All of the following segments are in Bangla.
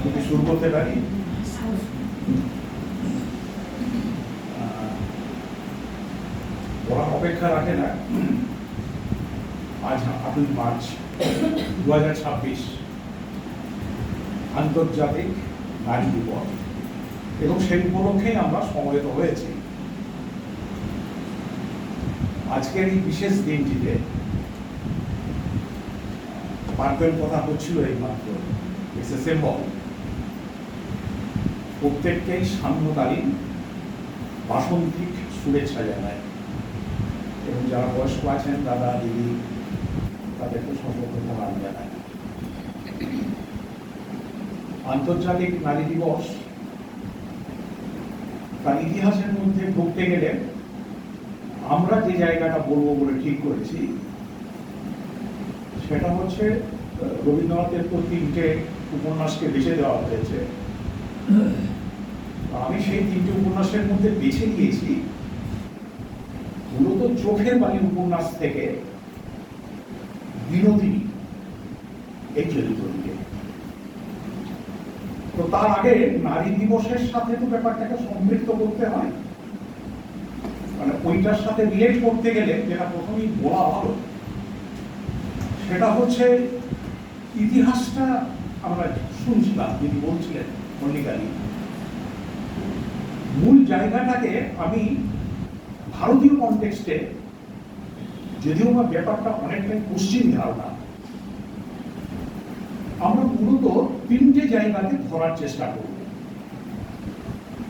যদি শুরু করতে পারি। ওরা অপেক্ষা রাখে না। আজ 8 মার্চ 2026 আন্তর্জাতিক নারী দিবস, এবং সেই উপলক্ষেই আমরা সমবেত হয়েছি। আজকের এই বিশেষ দিনটিতে বার্তার কথা হচ্ছিল এইমাত্র, ইটস এ সিম্বল। প্রত্যেককেই সান্ধ্যকালীন বাসন্তিক শুভেচ্ছা জানায়, এবং যারা বয়স্ক আছেন দাদা দিদি তাদেরকে সর্বপ্রথম জানায়। আন্তর্জাতিক নারী দিবস তার ইতিহাসের মধ্যে ঢুকতে গেলে আমরা যে জায়গাটা বলবো বলে ঠিক করেছি সেটা হচ্ছে রবীন্দ্রনাথের তো 3টে উপন্যাসকে বেছে দেওয়া হয়েছে। আমি সেই 3টে উপন্যাসের মধ্যে বেছে নিয়েছি মূলত চোখের বালি উপন্যাস থেকে বিনোদিনী এই চরিত্রটিকে। তো তার আগে নারী দিবসের সাথে তো ব্যাপারটাকে সম্পৃক্ত করতে হয়, মানে ওইটার সাথে রিলেট করতে গেলে যেটা প্রথমেই বলা ভালো সেটা হচ্ছে ইতিহাসটা আমরা শুনছিলাম, যিনি বলছিলেন মল্লিকালী, মূল জায়গাটাকে আমি ভারতীয় কনটেক্সটে, যদিও আমার ব্যাপারটা অনেকটাই পশ্চিম ধারণা, আমরা মূলত 3টে জায়গাতে ধরার চেষ্টা করব।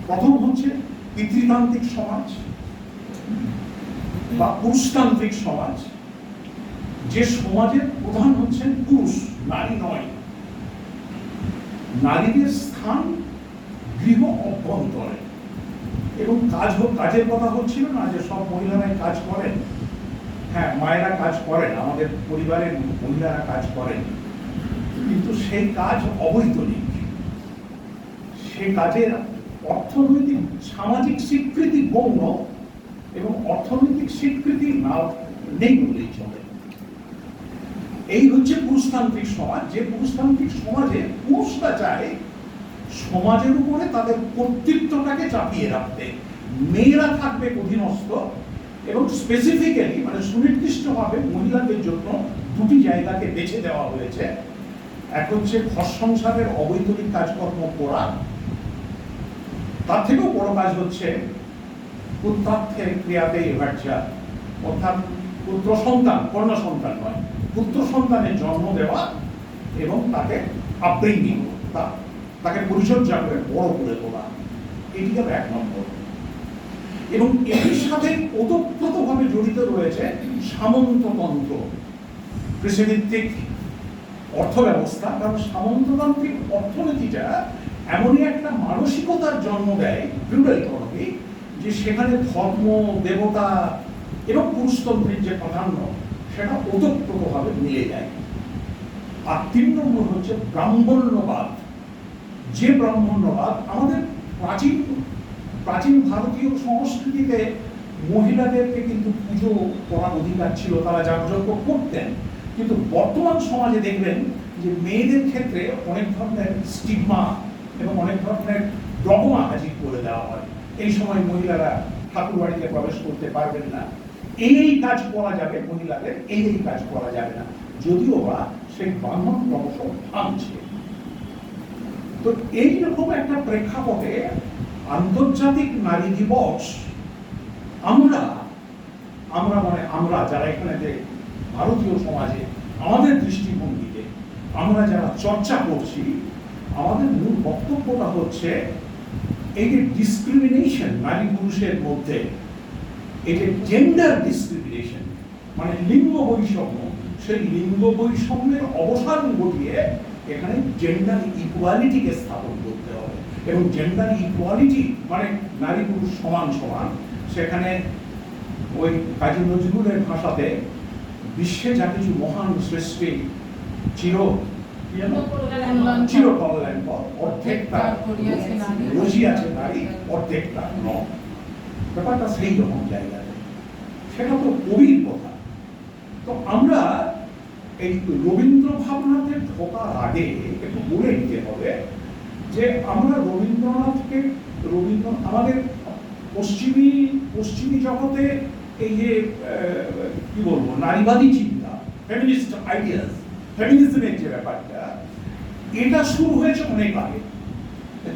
প্রথম হচ্ছে পিতৃতান্ত্রিক সমাজ বা পুরুষতান্ত্রিক সমাজ, যে সমাজের প্রধান হচ্ছেন পুরুষ, নারী নয়। নারীদের স্থান গৃহ অভ্যন্তরে, এবং কাজের কথা হচ্ছিল না যে সব মহিলারাই কাজ করেন। হ্যাঁ, মায়েরা কাজ করেন, আমাদের পরিবারের মহিলারা কাজ করেন, কিন্তু সেই কাজ অবৈতনিক। সেই কাজের অর্থনৈতিক সামাজিক স্বীকৃতি গৌণ, এবং অর্থনৈতিক স্বীকৃতি নেই বলেই চলে। এই হচ্ছে পুরুষতান্ত্রিক সমাজ, যে পুরুষতান্ত্রিক সমাজে পুরুষরা চায় সমাজের উপরে তাদের কর্তৃত্বটাকে চাপিয়ে রাখতে, মেয়েরা থাকবে অধীনস্থ, এবং স্পেসিফিক্যালি মানে সুনির্দিষ্টভাবে মহিলাদের জন্য 2টি জায়গাকে বেছে দেওয়া হয়েছে। এক হচ্ছে ঘর সংসারের অবৈতনিক কাজকর্ম করা, তার থেকেও বড় কাজ হচ্ছে পুত্রার্থের ক্রিয়াতে এভার্জা, অর্থাৎ পুত্র সন্তান, কন্যা সন্তান নয়, পুত্র সন্তানের জন্ম দেওয়া এবং তাকে আপব্রিঙ্গিং, তাকে পরিচর্যা করে বড় করে তোলা, এটি হল 1 নম্বর। এবং এর সাথে ওতপ্রোতভাবে জড়িত রয়েছে সামন্ততন্ত্র, কৃষিভিত্তিক অর্থ ব্যবস্থা। কারণ সামন্ততান্ত্রিক অর্থনীতিটা এমনই একটা মানসিকতার জন্ম দেয়, ফিউডাল ইকোনমি, যে সেখানে ধর্ম, দেবতা এবং পুরুষতন্ত্রের যে প্রাধান্য সেটা ওতপ্রোতভাবে মিলে যায়। আর 3 নম্বর হচ্ছে ব্রাহ্মণ্যবাদ, যে ব্রাহ্মণ্যবাদ আমাদের প্রাচীন ভারতীয় সংস্কৃতিতে মহিলাদেরকে কিন্তু পুজো করার অধিকার ছিল, তারা যাগযজ্ঞ করতেন, কিন্তু বর্তমান সমাজে দেখবেন যে মেয়েদের ক্ষেত্রে অনেক ধরনের স্টিগমা এবং অনেক ধরনের ডগমা হাজির করে দেওয়া হয়। এই সময় মহিলারা ঠাকুর বাড়িতে প্রবেশ করতে পারবেন না, এই কাজ করা যাবে মহিলাদের, এই কাজ করা যাবে না, যদিও বা সেই বান্ধব ক্রমশ ভাঙছে। তো এইরকম একটা প্রেক্ষাপটে আন্তর্জাতিক নারী দিবস আমরা যারা এখানে যে ভারতীয় সমাজে আমাদের দৃষ্টিভঙ্গিতে আমরা যারা চর্চা করছি, আমাদের মূল বক্তব্যটা হচ্ছে এই যে ডিসক্রিমিনেশন নারী পুরুষের মধ্যে, এই যে জেন্ডার ডিসক্রিমিনেশন মানে লিঙ্গ বৈষম্য, সেই লিঙ্গ বৈষম্যের অবসান ঘটিয়ে এখানে জেন্ডার ইকুয়ালিটিকে স্থাপন করতে হবে। এবং জেন্ডার ইকুয়ালিটি মানে নারী পুরুষ সমান সমান, সেখানে ওই কাজী নজরুলের ভাষাতে বিশ্বে যা কিছু মহান সৃষ্টি চিরকল্যাণকর, অর্ধেকটা রসিয়াছে নারী, অর্ধেকটা নয়। ব্যাপারটা সেই রকম জায়গায়, সেটা তো কবির কথা। তো আমরা এই রবীন্দ্র ভাবনাতে ঢোকার আগে একটু বলে নিতে হবে যে আমরা রবীন্দ্রনাথকে আমাদের পশ্চিমী জগতে এই যে কি বলবো নারীবাদী চিন্তা, ফেমিনিস্ট আইডিয়াস, ফেমিনিজমের যে ব্যাপারটা, এটা শুরু হয়েছে অনেক আগে।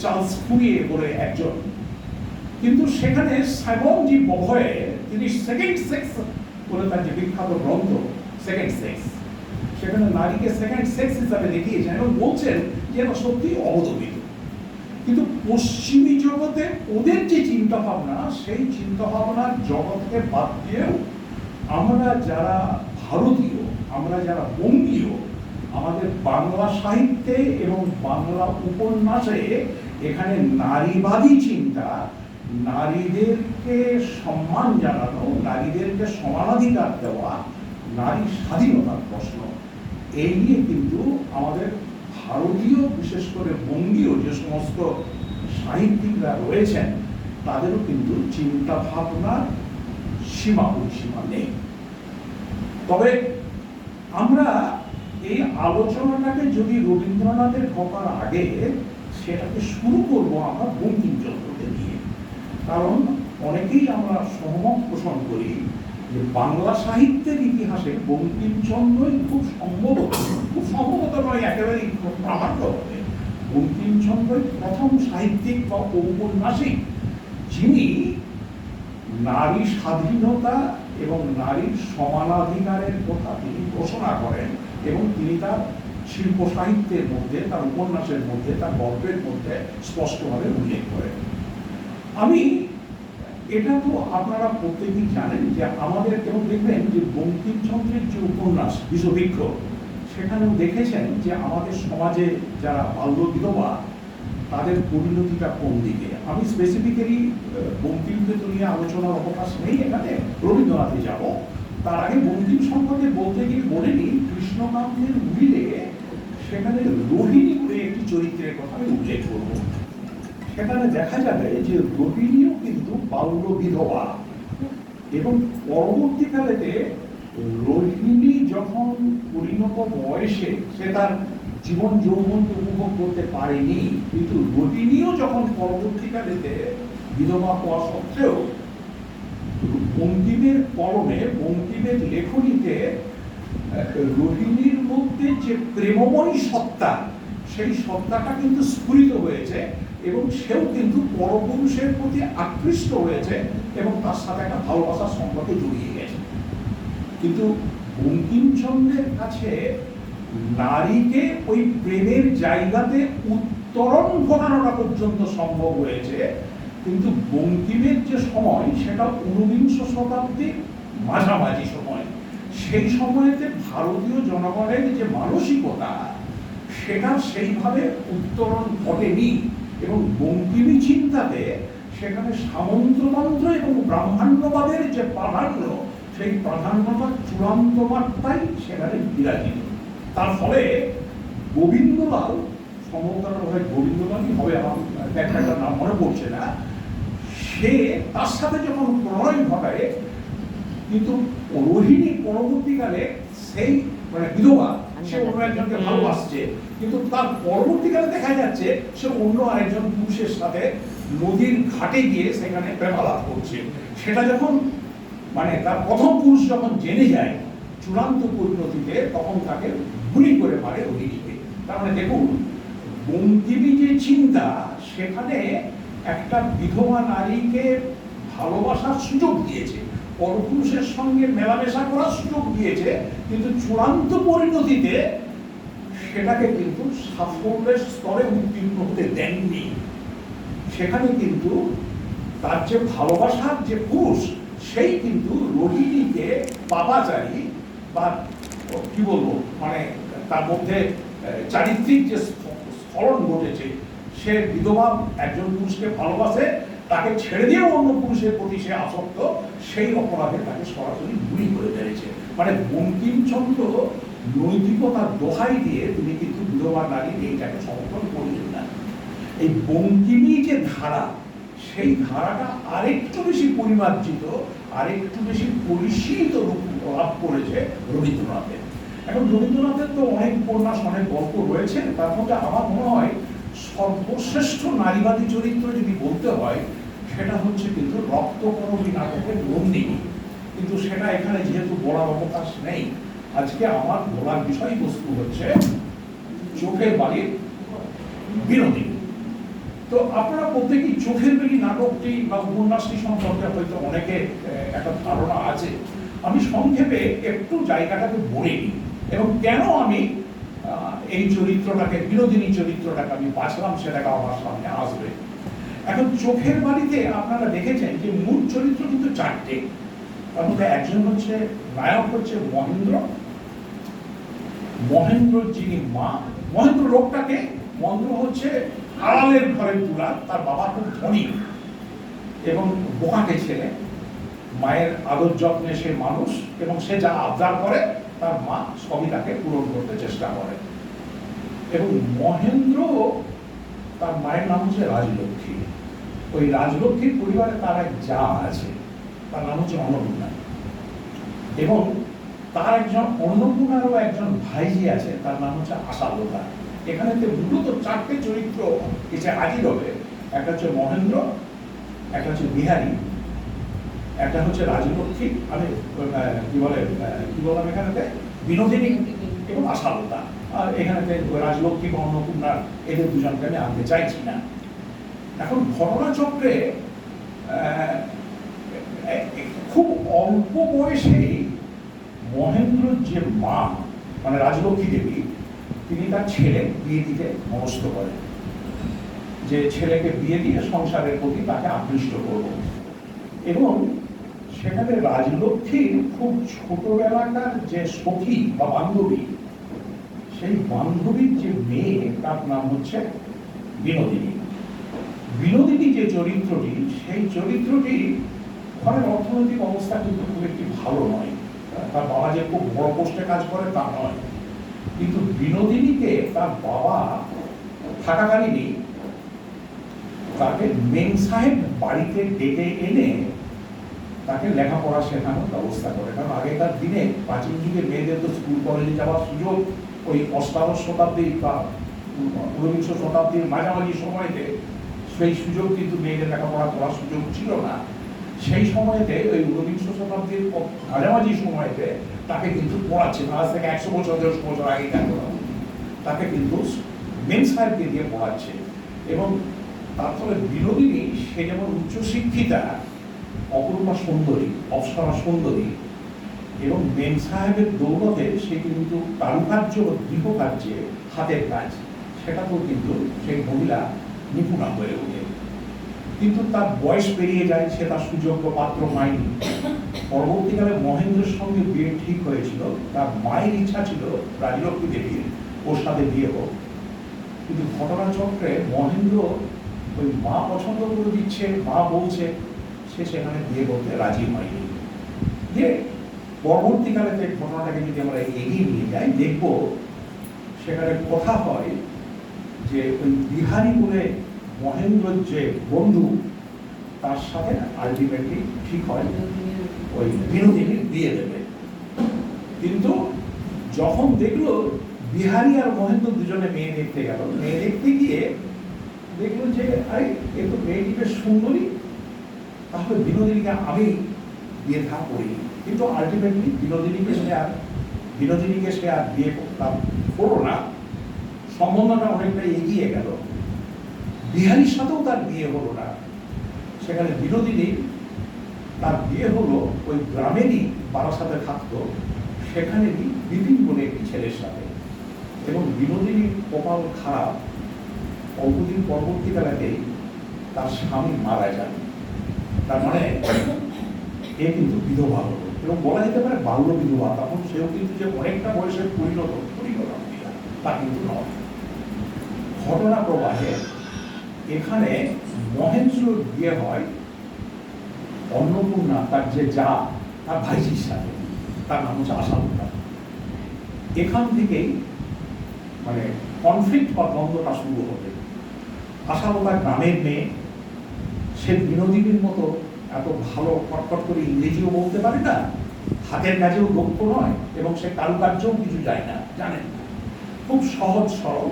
চার্লস ফুরিয়ে বলে একজন, কিন্তু সেখানে সাইমন জি বভয়ে তিনি সেকেন্ড সেক্স বলে তার যে বিখ্যাত গ্রন্থ সেকেন্ড সেক্স, সেখানে নারীকে সেকেন্ড সেক্স হিসাবে দেখিয়েছেন এবং বলছেন যে এটা সত্যি অবদমিত। কিন্তু পশ্চিমী জগতে ওদের যে চিন্তা ভাবনা, সেই চিন্তা ভাবনার জগৎকে বাদ দিয়েও আমরা যারা ভারতীয়, আমরা যারা বঙ্গীয়, আমাদের বাংলা সাহিত্যে এবং বাংলা উপন্যাসে এখানে নারীবাদী চিন্তা, নারীদেরকে সম্মান জানানো, নারীদেরকে সমানাধিকার দেওয়া, নারী স্বাধীনতার প্রশ্ন, এই নিয়ে কিন্তু আমাদের ভারতীয় বিশেষ করে বঙ্গীয় যে সমস্ত সাহিত্যিকরা রয়েছেন তাদেরও কিন্তু চিন্তা ভাবনার সীমা পরিসীমা নেই। তবে আমরা এই আলোচনাটাকে যদি রবীন্দ্রনাথের ঢোকার আগে সেটাকে শুরু করব আমরা বঙ্কিমচন্দ্রকে দিয়ে, কারণ অনেকেই আমরা সহমত পোষণ করি যে বাংলা সাহিত্যের ইতিহাসে বঙ্কিমচন্দ্রই খুব সম্ভবত নয়, একেবারেই প্রামাণ্য হবে, বঙ্কিমচন্দ্রই প্রথম সাহিত্যিক বা ঔপন্যাসিক যিনি নারী স্বাধীনতা এবং নারীর সমানাধিকারের কথা তিনি ঘোষণা করেন এবং তিনি তার শিল্প সাহিত্যের মধ্যে, তার উপন্যাসের মধ্যে, তার গল্পের মধ্যে স্পষ্টভাবে উল্লেখ করেন। এটা তো আপনারা প্রত্যেকেই জানেন যে আমাদের, এবং দেখবেন যে বঙ্কিমচন্দ্রের যে উপন্যাস বিষবৃক্ষ, সেখানেও দেখেছেন যে আমাদের সমাজে যারা বাল্য বিধবা তাদের পরিণতিটা কোন দিকে। আমি স্পেসিফিক্যালি বঙ্কিমকে তো নিয়ে আলোচনার অবকাশ নেই, এখানে রবীন্দ্রনাথে যাব। তার আগে বঙ্কিম সম্পর্কে বলতে গিয়ে বলে নিই, কৃষ্ণকান্তের উইলে সেখানে রোহিণী বলে একটি চরিত্রের কথা আমি উল্লেখ করব। সেখানে দেখা যাবে যে রোহিণীও কিন্তু বাল্য বিধবা এবং পরবর্তীকালেতে রোহিণী যখন পরিণত বয়সে সে তার জীবন যৌবনকে উপভোগ করতে পারেনি, কিন্তু রোহিণীও যখন পরবর্তীকালেতে বিধবা হওয়া সত্ত্বেও বঙ্কিমের কলমে, বঙ্কিমের লেখনীতে রোহিণীর মধ্যে যে প্রেমময়ী সত্তা, সেই সত্তাটা কিন্তু স্ফুরিত হয়েছে এবং সেও কিন্তু পরপুরুষের প্রতি আকৃষ্ট হয়েছে এবং তার সাথে একটা ভালোবাসার সম্পর্কে জড়িয়ে গেছে। কিন্তু বঙ্কিমচন্দ্রের কাছে নারীকে ওই প্রেমের জায়গাতে উত্তরণ ঘটানোটা পর্যন্ত সম্ভব হয়েছে, কিন্তু বঙ্কিমের যে সময় সেটা ঊনবিংশ শতাব্দীর মাঝামাঝি সময়। সেই সময়তে ভারতীয় জনগণের যে মানসিকতা সেটা সেইভাবে উত্তরণ ঘটেনি এবং বঙ্কিমী চিন্তাতে সেখানে সামন্ততন্ত্র এবং ব্রাহ্মণ্যবাদের যে প্রাধান্য, সেই প্রাধান্যতার চূড়ান্ত মাত্রায় সেখানে বিরাজিত। তার ফলে গোবিন্দলাল, সম্ভবত গোবিন্দলালই হবে, আমার একটা নাম মনে পড়ছে না, সে তার সাথে যখন প্রণয় ঘটায়, কিন্তু রোহিণী পরবর্তীকালে সেই মানে বিধবা, সে অন্য একজনকে ভালোবাসছে, কিন্তু তার পরবর্তীকালে দেখা যাচ্ছে সে অন্য আরেকজন পুরুষের সাথে নদীর ঘাটে গিয়ে সেখানে প্রেমালাপ করছে। সেটা যখন মানে তার প্রথম পুরুষ যখন জেনে যায় চূড়ান্ত পরিণতিতে, তখন তাকে গুলি করে মারে রোহিণীকে। তার মানে দেখুন, বঙ্কিমী যে চিন্তা সেখানে একটা বিধবা নারীকে ভালোবাসার সুযোগ দিয়েছে, পরপুরুষের সঙ্গে মেলামেশা করার সুযোগ দিয়েছে, কিন্তু চূড়ান্ত পরিণতিতে সেটাকে কিন্তু সাফল্যের স্তরে উত্তীর্ণ হতে দেননি। সেখানে কিন্তু তার যে ভালোবাসার যে পুরুষ, সেই কিন্তু রোহিণীকে পাপাচারী বা কি বলবো মানে তার মধ্যে চারিত্রিক যে স্খলন ঘটেছে, সে বিধবা একজন পুরুষকে ভালোবাসে, তাকে ছেড়ে দিয়ে অন্য পুরুষের প্রতি সে আসক্ত, সেই অপরাধে তাকে সরাসরি গুলি করে ফেলেছে। মানে বঙ্কিমচন্দ্র নৈতিকতার দোহাই দিয়ে তিনি কিন্তু বিধবা নারীর এইটাকে সমর্থন করলেন না। এই বঙ্কিমী যে ধারা, সেই ধারাটা আরেকটু বেশি পরিমার্জিত, আরেকটু বেশি পরিশীলিত রূপ লাভ করেছে রবীন্দ্রনাথের। এখন রবীন্দ্রনাথের তো অনেক উপন্যাস, অনেক গল্প রয়েছে, তার মধ্যে আমার মনে হয় সর্বশ্রেষ্ঠ নারীবাদী চরিত্র যদি বলতে হয় সেটা হচ্ছে কিন্তু রক্তকরবী নাটকের নন্দিনী। কিন্তু সেটা এখানে যেহেতু বলার অবকাশ নেই, আজকে আমার বলার বিষয়বস্তু হচ্ছে চোখের বালির বিনোদিনী। তো আপনারা প্রত্যেকেই চোখের বালি নাটকটি বা উপন্যাসটি সম্পর্কে হয়তো অনেকে একটা ধারণা আছে। আমি সংক্ষেপে একটু জায়গাটাকে বলে নিই এবং কেন আমি এই চরিত্রটাকে, বিনোদিনী চরিত্রটাকে আমি বাছলাম, সেটাকে আমার সামনে আসবে। এখন চোখের বালিতে আপনারা দেখেছেন যে মূল চরিত্র কিন্তু চারটে। তার মধ্যে একজন হচ্ছে নায়ক, হচ্ছে মহেন্দ্র। মহেন্দ্র যিনি মা, মহেন্দ্র লোকটাকে, মহেন্দ্র হচ্ছে আড়ালের ঘরে তুলা, তার বাবা খুব ধনী এবং বোকাকে ছেলে, মায়ের আদর যত্নে সে মানুষ এবং সে যা আবদার করে তার মা সবই তাকে পূরণ করতে চেষ্টা করে। এবং মহেন্দ্র, তার মায়ের নাম হচ্ছে রাজলক্ষ্মী। ওই রাজলক্ষ্মীর পরিবারে তার এক যা আছে, তার নাম হচ্ছে অন্নপূর্ণা। এবং তার একজন অন্নপূর্ণারও একজন ভাইজি আছে, তার নাম হচ্ছে আশালতা। এখানে মূলত চারটে চরিত্র এসে হাজির হবে। একটা হচ্ছে মহেন্দ্র, একটা হচ্ছে বিহারী, একটা হচ্ছে রাজলক্ষ্মী, আমি কি বললাম এখানেতে বিনোদিনী এবং আশালতা। আর এখানেতে রাজলক্ষ্মী বা অন্নপূর্ণার এদের দুজনকে আমি আনতে চাইছি না। এখন ঘটনাচক্রে খুব অল্প বয়সেই মহেন্দ্র যে মা, মানে রাজলক্ষ্মী দেবী, তিনি তার ছেলে বিয়ে দিতে মনস্থ করেন যে ছেলেকে বিয়ে দিয়ে সংসারের প্রতি তাকে আকৃষ্ট করব। এবং সেখানে রাজলক্ষ্মীর খুব ছোটবেলাকার যে সখী বা বান্ধবী, সেই বান্ধবীর যে মেয়ে, তার নাম হচ্ছে বিনোদিনী। বিনোদিনী যে চরিত্রটি, সেই চরিত্রটি ঘরের অর্থনৈতিক অবস্থা কিন্তু খুব একটি ভালো নয়। তার বাবা যে খুব বড় পোস্টে কাজ করে তা নয়, কিন্তু বিনোদিনীকে তার বাবা থাকাকালীনই তাকে মেম সাহেব বাড়িতে ডেকে এনে তাকে লেখাপড়া শেখানোর ব্যবস্থা করে। কারণ আগেকার দিনে প্রাচীন যুগে মেয়েদের তো স্কুল কলেজে যাওয়ার সুযোগ ওই অষ্টাদশ শতাব্দী বা ঊনবিংশ শতাব্দীর মাঝামাঝি সময়তে সেই সুযোগ কিন্তু মেয়েদের লেখাপড়া করার সুযোগ ছিল না। সেই সময়তে ওই ঊনবিংশ শতাব্দীর মাঝামাঝি সময়তে তাকে কিন্তু পড়াচ্ছে, আজ থেকে 100 বছর 150 বছর আগে কেন তাকে কিন্তু মেম সাহেবকে দিয়ে পড়াচ্ছে। এবং তার ফলে বিনোদিনী, সে যেমন উচ্চশিক্ষিতা, অপরূপা সুন্দরী, অপ্সরা সুন্দরী, এবং মেম সাহেবের দৌলতে সে কিন্তু কারুকার্য ও গৃহকার্যে হাতের কাজ, সেটাতেও কিন্তু সেই মহিলা নিপুণা হয়ে ওঠে। কিন্তু তার বয়স পেরিয়ে যায়, সে তার সুযোগ্য পাত্র পায়নি। পরবর্তীকালে মহেন্দ্রের সঙ্গে বিয়ে ঠিক হয়েছিল, তার মায়ের ইচ্ছা ছিল রাজলক্ষ্মী দেবীর ওর সাথে বিয়ে হোক। কিন্তু ঘটনাচক্রে মহেন্দ্র ওই মা পছন্দ করে দিচ্ছে, মা বলছে, সে সেখানে বিয়ে করতে রাজি হয়নি। যে পরবর্তীকালে যে ঘটনাটাকে যদি আমরা এগিয়ে নিয়ে যাই, দেখব সেখানে কথা হয় যে ওই বিহারী বলে মহেন্দ্রর যে বন্ধু, তার সাথে আলটিমেটলি ঠিক হয় ওই বিনোদিনীর বিয়ে দেবে। কিন্তু যখন দেখলো বিহারী আর মহেন্দ্র দুজনে মেয়ে দেখতে গেল, মেয়ে দেখতে গিয়ে দেখলো যে আরে এ তো মেয়েটি বেশ সুন্দরী, তাহলে বিনোদিনীকে আমি বিয়ে থা করি। কিন্তু আলটিমেটলি বিনোদিনীকে সে আর বিয়ে করলো না। সম্বন্ধটা অনেকটা এগিয়ে গেল, বিহারীর সাথেও তার বিয়ে হলো না। সেখানে বিনোদিনী, তার বিয়ে হলো ওই গ্রামেরই বারাসাতে থাকতো, সেখানেরই বিপিন বলে একটি ছেলের সাথে। এবং বিনোদিনীর কপাল খারাপ, অল্পদিন পরবর্তীকালেতেই তার স্বামী মারা যান। তার মানে এ কিন্তু বিধবা হলো, এবং বলা যেতে পারে বাল্য বিধবা। তখন সেও কিন্তু যে অনেকটা বয়সে পরিণত মহিলা তা কিন্তু নয়। ঘটনা প্রবাহে এখানে মহেন্দ্র বিয়ে হয় অন্নপূর্ণা, তার যে যা, তার ভাইজির সাথে, তার নাম হচ্ছে আশালতা। এখান থেকেই মানে কনফ্লিক্ট বা দ্বন্দ্বটা শুরু হবে। আশালতা গ্রামের মেয়ে, সে বিনোদিনীর মতো এত ভালো ফটফট করে ইংরেজিও বলতে পারে না, হাতের কাজেও দক্ষ নয় এবং সে কারুকার্যও কিছু যায় না, জানেন না, খুব সহজ সরল।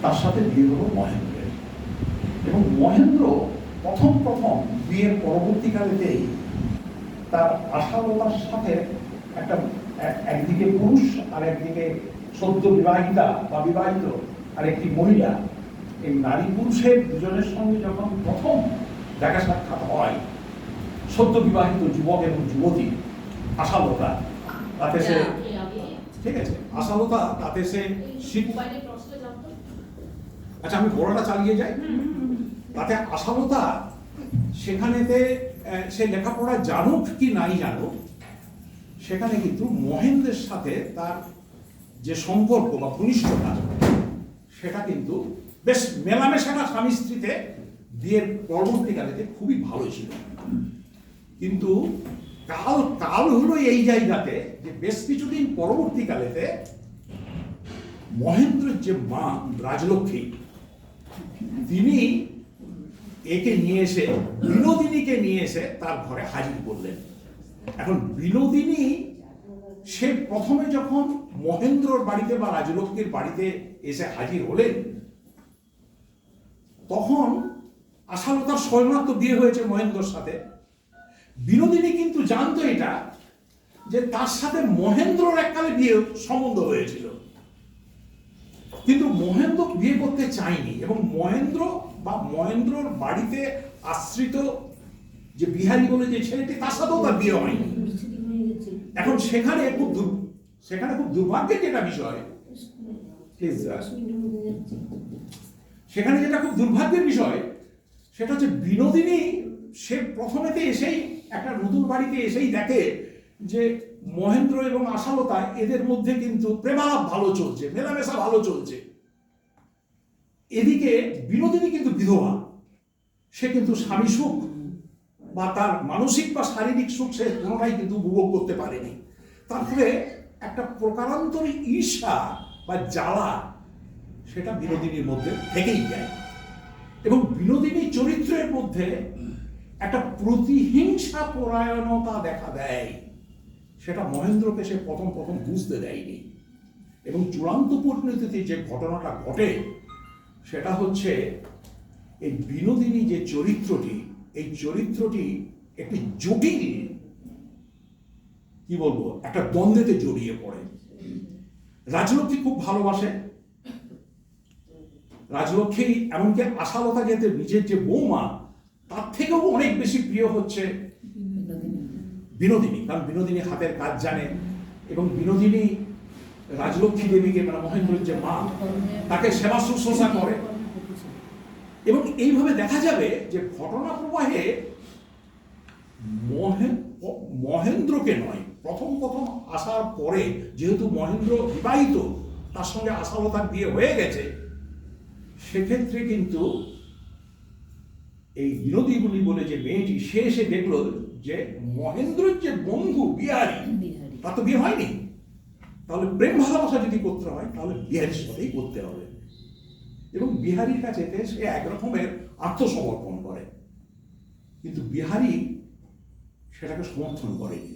তার সাথে বিয়ে হলো মহেন্দ্রের। এবং মহেন্দ্র প্রথম বিয়ের পরবর্তীকালেতেই তার আশালতার সাথে একদিকে পুরুষ আর একদিকে সদ্য বিবাহিতা বা বিবাহিত আর একটি মহিলা, এই নারী পুরুষের দুজনের সঙ্গে যখন প্রথম দেখা সাক্ষাৎ হয়, সদ্য বিবাহিত যুবক এবং যুবতী আশালতা, তাতে সে ঠিক আছে, আশালতা তাতে সে আচ্ছা আমি বড়টা চালিয়ে যাই। তাতে আশালতা সেখানেতে সে লেখাপড়া জানুক কি নাই জানুক, সেখানে কিন্তু মহেন্দ্রের সাথে তার যে সম্পর্ক বা ঘনিষ্ঠতা, সেটা কিন্তু বেশ মেলামেশাটা স্বামী স্ত্রীতে বিয়ের পরবর্তীকালেতে খুবই ভালো ছিল। কিন্তু কাল হলো এই জায়গাতে যে বেশ কিছুদিন পরবর্তীকালেতে মহেন্দ্রের যে মা রাজলক্ষ্মী, তিনি একে নিয়ে এসে বিনোদিনীকে নিয়ে এসে তার ঘরে হাজির করলেন। এখন বিনোদিনী সে প্রথমে যখন মহেন্দ্রর বাড়িতে বা রাজলক্ষ্মীর বাড়িতে এসে হাজির হলেন, তখন আশালতার সবেমাত্র বিয়ে হয়েছে মহেন্দ্রর সাথে। বিনোদিনী কিন্তু জানতো এটা যে তার সাথে মহেন্দ্রর এককালে বিয়ে সম্বন্ধ হয়েছিল, কিন্তু মহেন্দ্র বিয়ে করতে চায়নি এবং মহেন্দ্রর বাড়িতে আশ্রিত যে বিহারী বলে যে ছেলেটি, তার সাথেও তার বিয়ে হয়নি। এখন সেখানে খুব দুর্ভাগ্যের যেটা বিষয়, সেখানে যেটা খুব দুর্ভাগ্যের বিষয়, সেটা হচ্ছে বিনোদিনী সে প্রথমেতে এসেই একটা নতুন বাড়িতে এসেই দেখে যে মহেন্দ্র এবং আশালতা এদের মধ্যে কিন্তু প্রেমালাপ ভালো চলছে, মেলামেশা ভালো চলছে। এদিকে বিনোদিনী কিন্তু বিধবা, সে কিন্তু স্বামী সুখ বা তার মানসিক বা শারীরিক সুখ সে কোনোটাই কিন্তু উপভোগ করতে পারেনি। তারপরে একটা প্রকারান্তরে ঈর্ষা বা জ্বালা সেটা বিনোদিনীর মধ্যে থেকেই যায় এবং বিনোদিনীর চরিত্রের মধ্যে একটা প্রতিহিংসা পরায়ণতা দেখা দেয়। সেটা মহেন্দ্রকে সে প্রথম বুঝতে দেয়নি এবং চূড়ান্ত পরিণতিতে যে ঘটনাটা ঘটে সেটা হচ্ছে এই বিনোদিনী যে চরিত্রটি, এই চরিত্রটি একটি জটিল, কি বলবো, একটা দ্বন্দ্বেতে জড়িয়ে পড়ে। রাজলক্ষ্মী খুব ভালোবাসে, রাজলক্ষ্মী এমনকি আশালতা যেতে নিজের যে বৌমা তার থেকেও অনেক বেশি প্রিয় হচ্ছে বিনোদিনী, কারণ বিনোদিনী হাতের কাজ জানে এবং বিনোদিনী রাজলক্ষ্মী দেবীকে, মানে মহেন্দ্রের যে মা, তাকে সেবা শুশ্রূষা করে। এবং এইভাবে দেখা যাবে যে ঘটনা প্রবাহে মহেন্দ্রকে নয়, প্রথম আসার পরে যেহেতু মহেন্দ্র বিবাহিত, তার সঙ্গে আশালতার বিয়ে হয়ে গেছে, সেক্ষেত্রে কিন্তু এই বিনোদিনী বলে যে মেয়েটি, সে এসে দেখলো যে মহেন্দ্রের যে বন্ধু বিহারী, তার তো বিয়ে হয়নি, তাহলে প্রেম ভালোবাসা যদি করতে হয় তাহলে বিহারীর সাথেই করতে হবে। এবং বিহারীর কাছে সে একরকমের আত্মসমর্পণ করে, কিন্তু বিহারী সেটাকে সমর্থন করেনি।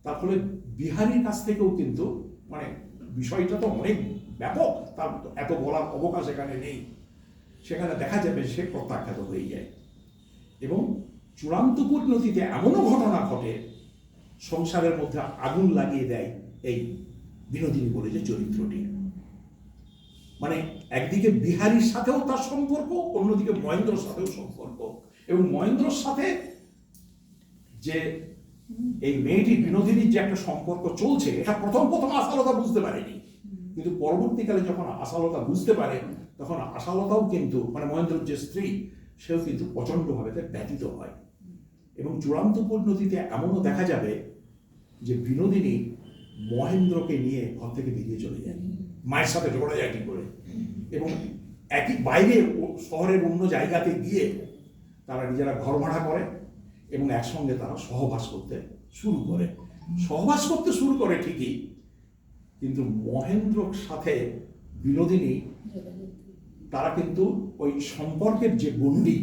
তার ফলে বিহারীর কাছ থেকেও কিন্তু, মানে বিষয়টা তো অনেক ব্যাপক, তার এত বলার অবকাশ এখানে নেই, সেখানে দেখা যাবে সে প্রত্যাখ্যাত হয়ে যায় এবং চূড়ান্ত পরিণতিতে এমনও ঘটনা ঘটে, সংসারের মধ্যে আগুন লাগিয়ে দেয় এই বিনোদিনী বলে যে চরিত্রটি। মানে একদিকে বিহারীর সাথেও তার সম্পর্ক, অন্যদিকে মহেন্দ্রর সাথেও সম্পর্ক, এবং মহেন্দ্রর সাথে যে এই মেয়েটি বিনোদিনীর যে একটা সম্পর্ক চলছে, এটা প্রথম আশালতা বুঝতে পারেনি, কিন্তু পরবর্তীকালে যখন আশালতা বুঝতে পারে, তখন আশালতাও কিন্তু, মানে মহেন্দ্রের যে স্ত্রী, সেও কিন্তু প্রচন্ডভাবে ব্যথিত হয়। এবং চূড়ান্ত পরিণতিতে এমনও দেখা যাবে যে বিনোদিনী মহেন্দ্রকে নিয়ে ঘর থেকে বেরিয়ে চলে যায়, মায়ের সাথে ঝগড়াঝাটি করে, এবং একই বাইরে শহরের অন্য জায়গাতে গিয়ে তারা নিজেরা ঘর ভাড়া করে এবং একসঙ্গে তারা সহবাস করতে শুরু করে ঠিকই, কিন্তু মহেন্দ্রর সাথে বিনোদিনী, তারা কিন্তু ওই সম্পর্কের যে গণ্ডি,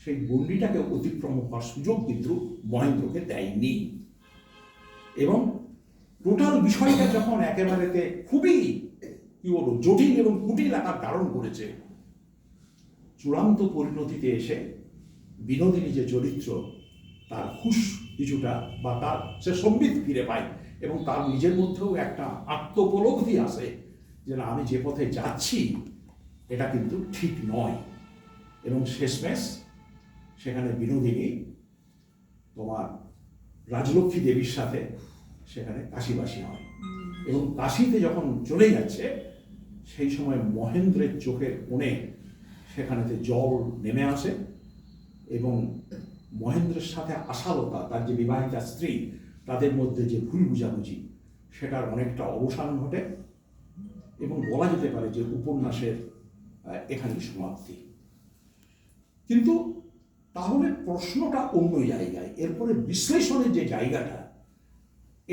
সেই গণ্ডিটাকে অতিক্রম করার সুযোগ কিন্তু মহেন্দ্রকে দেয়নি। এবং টোটাল বিষয়টা যখন একেবারেতে খুবই কি বলবো জটিল এবং কুটিল আকার ধারণ করেছে, চূড়ান্ত পরিণতিতে এসে বিনোদিনী যে চরিত্র, তার হুঁশ কিছুটা বা তার সে সম্বিত ফিরে পায় এবং তার নিজের মধ্যেও একটা আত্মোপলব্ধি আসে যে না, আমি যে পথে যাচ্ছি এটা কিন্তু ঠিক নয়। এবং শেষমেশ সেখানে বিনোদিনী তোমার রাজলক্ষ্মী দেবীর সাথে সেখানে কাশীবাসী হয় এবং কাশীতে যখন চলে যাচ্ছে সেই সময় মহেন্দ্রের চোখের কোণে সেখানেতে জল নেমে আসে এবং মহেন্দ্রের সাথে আশালতা, তার যে বিবাহিতা স্ত্রী, তাদের মধ্যে যে ভুল বুঝাবুঝি সেটার অনেকটা অবসান ঘটে এবং বলা যেতে পারে যে উপন্যাসের এখানেই সমাপ্তি। কিন্তু তাহলে প্রশ্নটা অন্য জায়গায়, এরপরে বিশ্লেষণের যে জায়গাটা,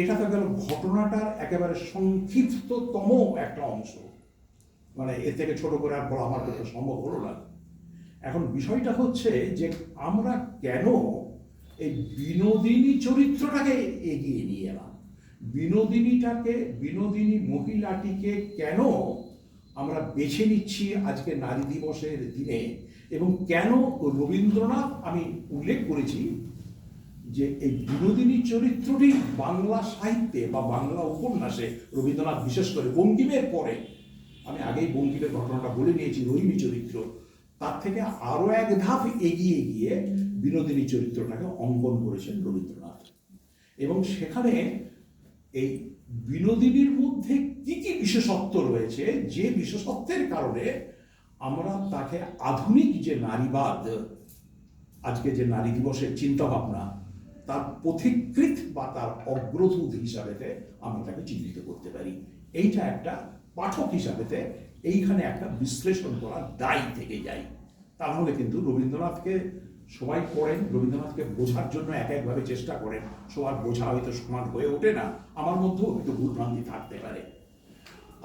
এটা তো গেল ঘটনাটার একেবারে সংক্ষিপ্ততম একটা অংশ, মানে এর থেকে ছোট করে আর বলা আমার পক্ষে সম্ভব হলো না। এখন বিষয়টা হচ্ছে যে আমরা কেন এই বিনোদিনী চরিত্রটাকে এগিয়ে নিয়ে এলাম, বিনোদিনী মহিলাটিকে কেন আমরা বেছে নিচ্ছি আজকে নারী দিবসের দিনে, এবং কেন রবীন্দ্রনাথ, আমি উল্লেখ করেছি যে এই বিনোদিনী চরিত্রটি বাংলা সাহিত্যে বা বাংলা উপন্যাসে রবীন্দ্রনাথ বিশেষ করে বঙ্কিমের পরে, আমি আগেই বঙ্কিমের ঘটনাটা বলে নিয়েছি, রোহিণী চরিত্র, তার থেকে আরো এক ধাপ এগিয়ে গিয়ে বিনোদিনী চরিত্রটাকে অঙ্কন করেছেন রবীন্দ্রনাথ। এবং সেখানে এই বিনোদিনীর মধ্যে কি কি বিশেষত্ব রয়েছে, যে বিশেষত্বের কারণে আমরা তাকে আধুনিক যে নারীবাদ, আজকে যে নারী দিবসের চিন্তা ভাবনা, তার পথিকৃৎ বা তার অগ্রদূত হিসাবেতে আমরা তাকে চিহ্নিত করতে পারি। এইটা একটা পাঠক হিসাবেতে এইখানে একটা বিশ্লেষণ করার দায় থেকে যায়। তাহলে কিন্তু রবীন্দ্রনাথকে সবাই পড়েন, রবীন্দ্রনাথকে বোঝার জন্য এক একভাবে চেষ্টা করেন, সবার বোঝা হয়তো সমান হয়ে ওঠে না, আমার মধ্যেও একটু ভুলভ্রান্তি থাকতে পারে।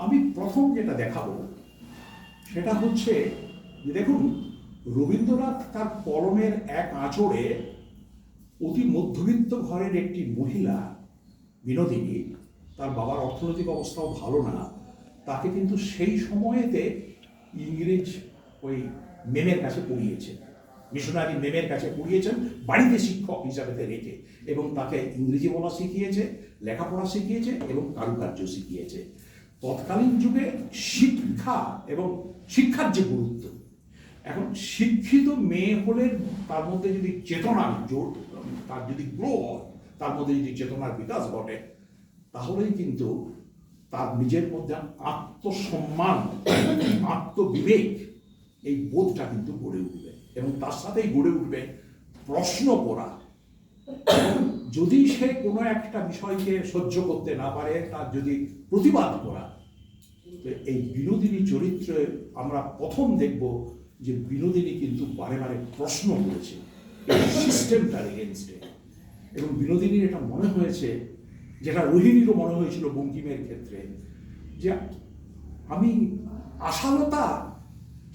আমি প্রথম যেটা দেখাবো সেটা হচ্ছে যে দেখুন, রবীন্দ্রনাথ তার কলমের এক আঁচড়ে অতি মধ্যবিত্ত ঘরের একটি মহিলা বিনোদিনী, তার বাবার অর্থনৈতিক অবস্থাও ভালো না, তাকে কিন্তু সেই সময়েতে ইংরেজ ওই মেমের কাছে পড়িয়েছেন, মিশনারি মেমের কাছে পড়িয়েছেন বাড়িতে শিক্ষক হিসাবে রেখে, এবং তাকে ইংরেজি বলা শিখিয়েছে, লেখাপড়া শিখিয়েছে এবং কারুকার্য শিখিয়েছে। তৎকালীন যুগে শিক্ষা এবং শিক্ষার যে গুরুত্ব, এখন শিক্ষিত মেয়ে হলে তার মধ্যে যদি চেতনার জোর, তার যদি গ্রো হয়, তার মধ্যে যদি চেতনার বিকাশ ঘটে, তাহলেই কিন্তু তার নিজের মধ্যে আত্মসম্মান, আত্মবিবেক, এই বোধটা কিন্তু গড়ে উঠবে এবং তার সাথেই গড়ে উঠবে প্রশ্ন করা। যদি সে কোনো একটা বিষয়কে সহ্য করতে না পারে, তার যদি প্রতিবাদ করা, এই বিনোদিনী চরিত্রে আমরা প্রথম দেখব যে বিনোদিনী কিন্তু বারে বারে প্রশ্ন করেছে এই সিস্টেমটার এগেনস্টে। এবং বিনোদিনীর এটা মনে হয়েছে, যেটা রোহিণীরও মনে হয়েছিল বঙ্কিমের ক্ষেত্রে, যে আমি আশালতা,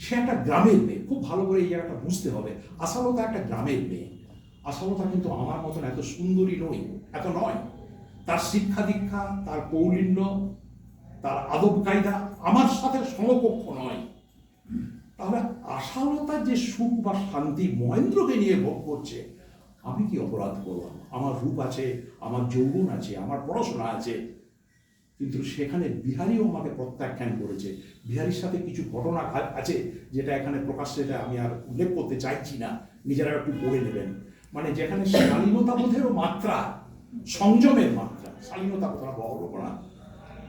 সে একটা গ্রামের মেয়ে, খুব ভালো করে এই জায়গাটা বুঝতে হবে, আশালতা একটা গ্রামের মেয়ে, আশালতা কিন্তু আমার মতন এত সুন্দরী নই, এত নয়, তার শিক্ষা দীক্ষা, তার কৌলিন্য, তার আদব কায়দা আমার সাথে সমকক্ষ নয়। তাহলে আশালতা যে সুখ বা শান্তি মহেন্দ্রকে নিয়ে ভোগ করছে, আমি কি অপরাধ করলাম? আমার রূপ আছে, আমার যৌবন আছে, আমার পড়াশোনা আছে, কিন্তু সেখানে বিহারীও আমাকে প্রত্যাখ্যান করেছে। বিহারীর সাথে কিছু ঘটনা আছে যেটা এখানে প্রকাশ্যে আমি আর উল্লেখ করতে চাইছি না, নিজেরা একটু পড়ে নেবেন। মানে যেখানে শালীনতাবোধেরও মাত্রা, সংযমের মাত্রা, শালীনতা কথাটা বড় করা,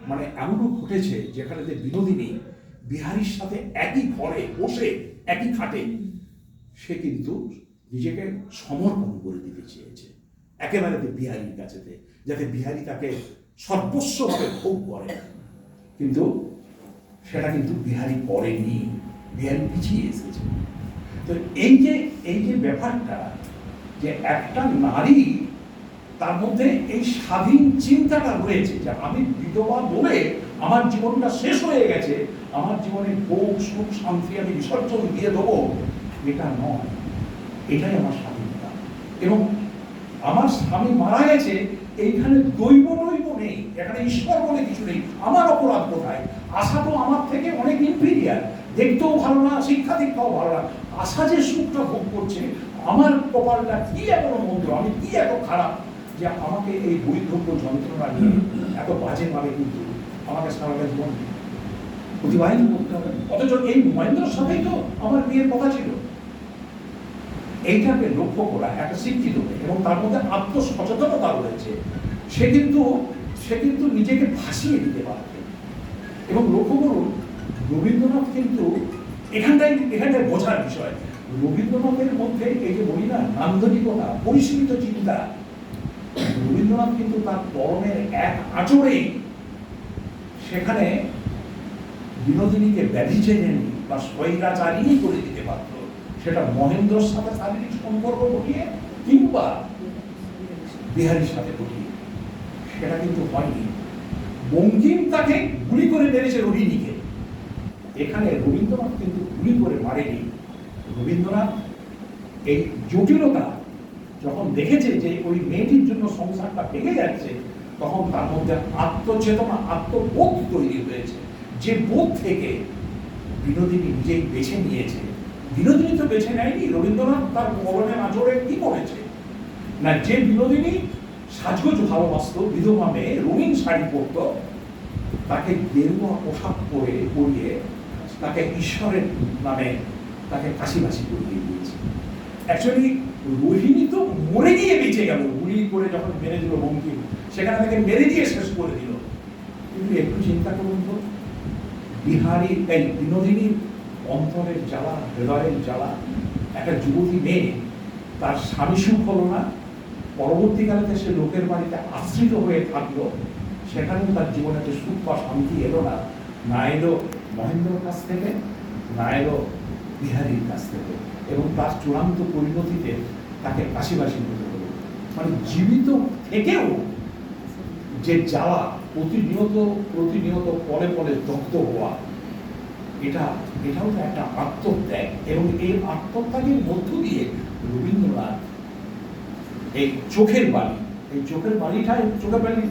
মানে এমনও ঘটেছে যেখানে বিনোদিনী বিহারীর সাথে একই ঘরে বসে একই খাটে সে কিন্তু নিজেকে সমর্পণ করে দিতে চেয়েছে একেবারে বিহারীর কাছেতে, যাতে বিহারী তাকে সর্বস্বভাবে ভোগ করে। কিন্তু সেটা কিন্তু বিহারী করেনি, বিহারী পিছিয়ে এসেছে। তো এই যে ব্যাপারটা, যে একটা নারী তার মধ্যে এই স্বাধীন চিন্তাটা রয়েছে যে আমি বিধবা বলে আমার জীবনটা শেষ হয়ে গেছে, আমার জীবনে ভোগ সুখ শান্তি আমি বিসর্জন দিয়ে দেবো, এটা নয়, এটাই আমার স্বাধীনতা। এবং আমার স্বামী মারা গেছে, এইখানে দৈব টৈব নেই, এখানে ঈশ্বর বলে কিছু নেই। আমার অপরাধ কোথায়? আশা তো আমার থেকে অনেক ইনফিরিয়ার, দেখতেও ভালো না, শিক্ষা দীক্ষাও ভালো না। আশা যে সুখটা ভোগ করছে, আমার কপালটা কি এত মন্দ, আমি কি এত খারাপ যে আমাকে এই বৈধব্য যন্ত্রণা নিয়ে এত বাজেভাবে কিন্তু আমাকে সারাটা জীবন অতিবাহিত করতে হবে। অথচ এই মহেন্দ্রের সাথেই তো আমার বিয়ের কথা ছিল। এইটাকে লক্ষ্য করা একটা শিক্ষিত এবং তার মধ্যে আত্মসচেতনতা রয়েছে। সে কিন্তু নিজেকে ভাসিয়ে দিতে পারবে। এবং লক্ষ্য করুন, রবীন্দ্রনাথ কিন্তু এখানটায় বোঝার বিষয়, রবীন্দ্রনাথের মধ্যে এই যে বলি না নান্দনিকতা, পরিশীলিত চিন্তা, রবীন্দ্রনাথ কিন্তু তার পরনের এক আঁচড়েই সেখানে বিনোদিনীকে ব্যাধি চেনেনি বা স্বৈরাচারিণী করে দিতে পারত। সেটা মহেন্দ্রর সাথে শারীরিক সম্পর্ক ঘটিয়ে কিংবা বিহারীর সাথে ঘটিয়ে, সেটা কিন্তু হয়নি। বঙ্কিম তাকে গুলি করে মেরেছে রোহিণীকে, এখানে রবীন্দ্রনাথ কিন্তু গুলি করে মারেনি। রবীন্দ্রনাথ এই জটিলতা যখন দেখেছে যে ওই মেয়েটির জন্য সংসারটা ভেঙে যাচ্ছে, তখন তার মধ্যে আত্মচেতনা, আত্মবোধ তৈরি হয়েছে, যে বোধ থেকে বিনোদিনী নিজেই বেছে নিয়েছে। বিনোদিনী তো বেছে নেয়নি, রবীন্দ্রনাথ তার পরনের আঁচড়ে কি করেছে না, যে বিনোদিনী সাজগোজ ভালোবাসত, বিধবা মেয়ে, রঙিন শাড়ি পরত, তাকে গেরুয়া পোশাক পরিয়ে তাকে ঈশ্বরের নামে তাকে কাশিবাসি করিয়ে দিয়েছে। অ্যাকচুয়ালি রোহিণী তো মরে গিয়ে বেঁচে গেল, গুলি করে যখন মেরে দিল বঙ্কিম, সেখানে তাকে মেরে দিয়ে শেষ করে দিল। কিন্তু একটু চিন্তা করুন তো, বিহারী এই বিনোদিনীর অন্তরের জ্বালা, হৃদয়ের জ্বালা, একটা যুবতী মেয়ে, তার স্বামী সুখ হলো না, পরবর্তীকালে সে লোকের বাড়িতে আশ্রিত হয়ে থাকলো, সেখানেও তার জীবনে যে সুখ বা শান্তি এলো না, না এলো মহেন্দ্রর কাছ থেকে, না এলো বিহারীর কাছ থেকে, এবং তার চূড়ান্ত পরিণতিতে তাকে কাশিবাসী হতে হলো। মানে জীবিত থেকেও যে জ্বালা, প্রতিনিয়ত পলে পলে দগ্ধ হওয়া, এটাও তো একটা আত্মত্যাগ। এবং এই আত্মত্যাগের মধ্য দিয়ে রবীন্দ্রনাথ এই চোখের বালিটায়,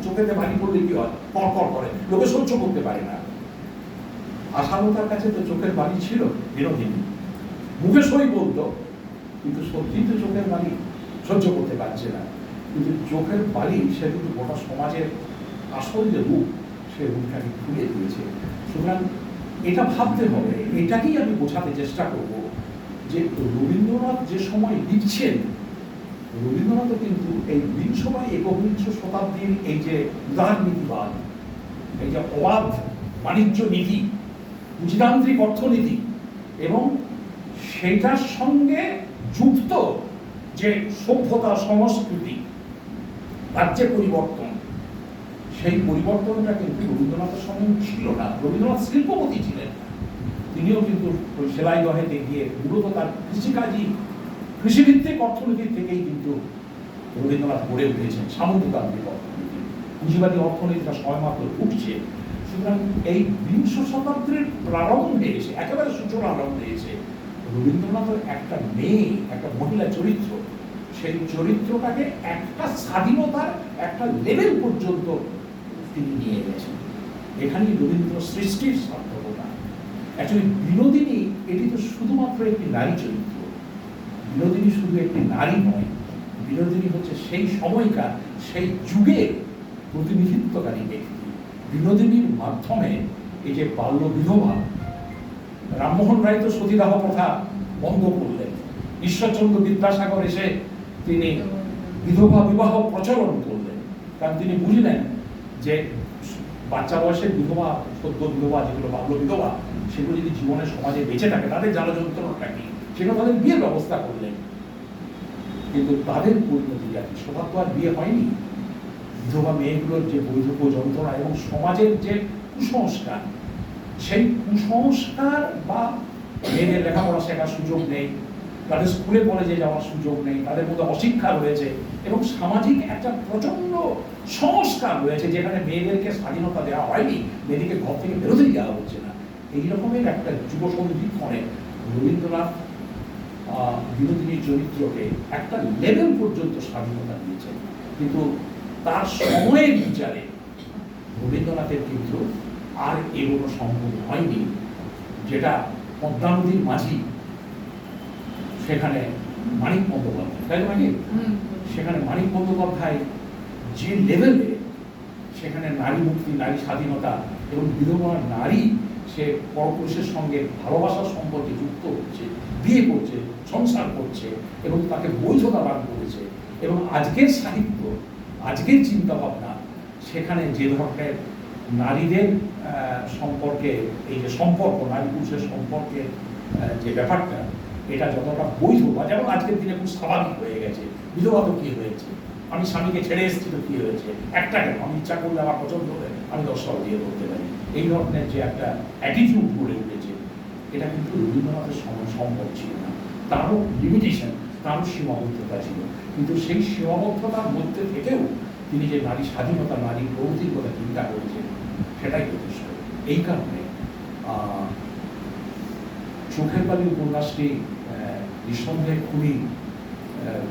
চোখেতে বালি পড়লে কি হয়, কড়কড় করে, লোকে সহ্য করতে পারে না। আশালতার কাছে তো চোখের বালি ছিল বিনোদিনী, মুখে সই বলতো, কিন্তু সত্যি তো চোখের বালি সহ্য করতে পারছে না। কিন্তু চোখের বালি সে কিন্তু গোটা সমাজের আসল যে রূপ, সে রূপটাকে খুলে দিয়েছে। সুতরাং এটা ভাবতে হবে, এটাকেই আমি বোঝাতে চেষ্টা করব যে রবীন্দ্রনাথ যে সময় লিখছেন, রবীন্দ্রনাথও কিন্তু এই বিংশ বা একবিংশ শতাব্দীর এই যে উদারনীতিবাদ, এই যে অবাধ বাণিজ্য নীতি, পুঁজিতান্ত্রিক অর্থনীতি, এবং সেটার সঙ্গে যুক্ত যে সভ্যতা, সংস্কৃতি, তার যে পরিবর্তন, সেই পরিবর্তনটা কিন্তু রবীন্দ্রনাথের সঙ্গে ছিল না। রবীন্দ্রনাথ শিল্পপতি ছিলেন, তিনিও কিন্তু সেলাই গহেতে গিয়ে মূলত তার কৃষিভিত্তিক অর্থনীতির থেকেই কিন্তু রবীন্দ্রনাথ গড়ে উঠেছেন সামন্ততান্ত্রিক অর্থনীতি। পুঁজিবাদী অর্থনীতিটা সবেমাত্র উঠছে। সুতরাং এই বিংশ শতাব্দীর প্রারম্ভে এসে, একেবারে সূচনা আরম্ভে এসে, রবীন্দ্রনাথের একটা মেয়ে, একটা মহিলা চরিত্র, সেই চরিত্রটাকে একটা স্বাধীনতার একটা লেভেল পর্যন্ত তিনি নিয়ে গেছেন। এখানেই রবীন্দ্র সৃষ্টির সার্থকতা। অ্যাকচুয়ালি বিনোদিনী এটি তো শুধুমাত্র একটি নারী চরিত্র, বিনোদিনী শুধু একটি নারী নয়, বিনোদিনী হচ্ছে সেই সময়কার, সেই যুগের প্রতিনিধিত্বকারী ব্যক্তি। বিনোদিনীর মাধ্যমে এই যে বাল্য বিধবা, রামমোহন রায় তো সতীদাহ প্রথা বন্ধ করলেন, ঈশ্বরচন্দ্র বিদ্যাসাগর এসে তিনি বিধবা বিবাহ প্রচলন করলেন, কারণ তিনি বুঝলেন যে বাচ্চা বয়সের বিধবা, সদ্য বিধবা, যেগুলো বাল্য বিধবা, সেগুলো যদি জীবনে সমাজে বেঁচে থাকে, তাদের জ্বালা যন্ত্রণাটা কি, সেটা তাদের বিয়ের ব্যবস্থা করলেন। কিন্তু তাদের পরিণতি কি, সবার তো আর বিয়ে হয়নি। বিধবা মেয়েগুলোর যে বৈধব্য যন্ত্রণা এবং সমাজের যে কুসংস্কার, সেই কুসংস্কার বা মেয়েদের লেখাপড়া শেখার সুযোগ নেই, তাদের স্কুলে কলেজে যাওয়ার সুযোগ নেই, তাদের মধ্যে অশিক্ষা রয়েছে, এবং সামাজিক একটা প্রচন্ড সংস্কার রয়েছে যেখানে মেয়েদেরকে স্বাধীনতা দেওয়া হয়নি, মেয়েদেরকে ঘর থেকে বেরোতেই দেওয়া হচ্ছে না। এই রকমের একটা যুব সন্ধিক্ষণে রবীন্দ্রনাথ বিনোদিনীর চরিত্রকে একটা লেভেল পর্যন্ত স্বাধীনতা দিয়েছেন। কিন্তু তার সময়ের বিচারে রবীন্দ্রনাথের কিন্তু আর এগোনো সম্ভব হয়নি, যেটা পদ্মা নদীর মাঝি সেখানে মানিক বন্দ্যোপাধ্যায়, তাই তো নাকি? সেখানে মানিক বন্দ্যোপাধ্যায় যে লেভেলে সেখানে নারী মুক্তি, নারী স্বাধীনতা এবং বিধবা নারী সে পরপুরুষের সঙ্গে ভালোবাসার সম্পর্কে যুক্ত হচ্ছে, বিয়ে করছে, সংসার করছে এবং তাকে বৈধতা দান করেছে, এবং আজকের সাহিত্য, আজকের চিন্তা ভাবনা সেখানে যে ধরনের নারীদের সম্পর্কে, এই যে সম্পর্ক, নারী পুরুষের সম্পর্কে যে ব্যাপারটা, এটা যতটা বৈধ, বা যেমন আজকের দিনে খুব স্বাভাবিক হয়ে গেছে, বিধবা তো কি হয়েছে, আমি স্বামীকে ছেড়ে এসেছি তো কি হয়েছে, একটা কেন, আমি ইচ্ছা করলে আমার পছন্দ হলে আমি 10 বিয়ে করতে পারি, এই ধরনের যে একটা অ্যাটিটিউড গড়ে উঠেছে, এটা কিন্তু রবীন্দ্রনাথের সময় সম্ভব ছিল না। তারও লিমিটেশন, তারও সীমাবদ্ধতা ছিল, কিন্তু সেই সীমাবদ্ধতার মধ্যে থেকেও তিনি যে নারী স্বাধীনতা, নারী প্রগতির কথা চিন্তা করেছেন, সেটাই যথেষ্ট। এই কারণে চোখের বালি উপন্যাসটি নিঃসন্দেহে খুবই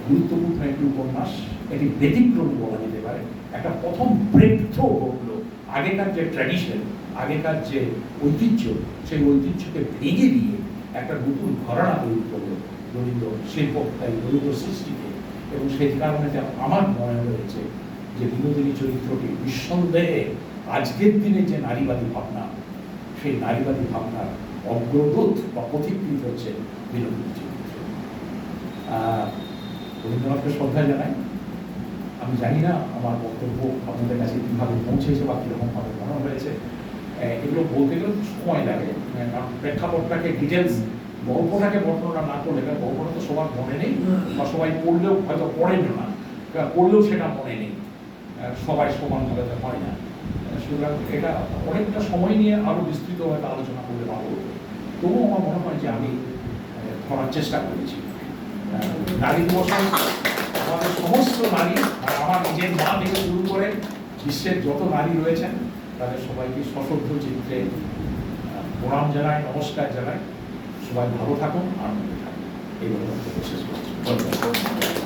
গুরুত্বপূর্ণ একটি উপন্যাস। এটি ব্যতিক্রমী বলা যেতে পারে, একটা প্রথম ব্রেক থ্রো ঘটলো। আগেকার যে ট্র্যাডিশন, আগেকার যে ঐতিহ্য, সেই ঐতিহ্যকে ভেঙে দিয়ে একটা নতুন ঘরানা তৈরি করলো রবীন্দ্র শিল্প, তাই রবীন্দ্র সৃষ্টিকে। এবং সেই কারণে আমার মনে হয়েছে যে বিনোদিনী চরিত্রটি নিঃসন্দেহে আজকের দিনে যে নারীবাদী ভাবনা, সেই নারীবাদী ভাবনার অগ্রদূত বা পথিকৃত হচ্ছে বিনোদিনী চরিত্র। রবীন্দ্রনাথকে শ্রদ্ধা জানাই। আমি জানি না আমার বক্তব্য আপনাদের কাছে কীভাবে পৌঁছেছে বা কীরকমভাবে মনে হয়েছে। এগুলো বলতে গেলে সময় লাগে, কারণ প্রেক্ষাপটটাকে ডিটেলস, গল্পটাকে বর্ণনা না করলে, কারণ গল্পটা তো সবার মনে নেই, বা সবাই পড়লেও হয়তো পড়েন না, পড়লেও সেটা মনে নেই, সবাই সমানভাবে তো হয় না। সুতরাং এটা অনেকটা সময় নিয়ে আরও বিস্তৃতভাবে আলোচনা করলে ভালো হতো। তবুও আমার মনে হয় যে আমি করার চেষ্টা করেছি। নারী দিবস আমাদের সমস্ত নারী, আমার নিজের মা থেকে শুরু করে বিশ্বের যত নারী রয়েছেন তাদের সবাইকে সশ্রদ্ধ চিত্রে প্রণাম জানাই, নমস্কার জানাই। সবাই ভালো থাকুন, আনন্দে থাকুন, এই বলে শেষ করছি। ধন্যবাদ।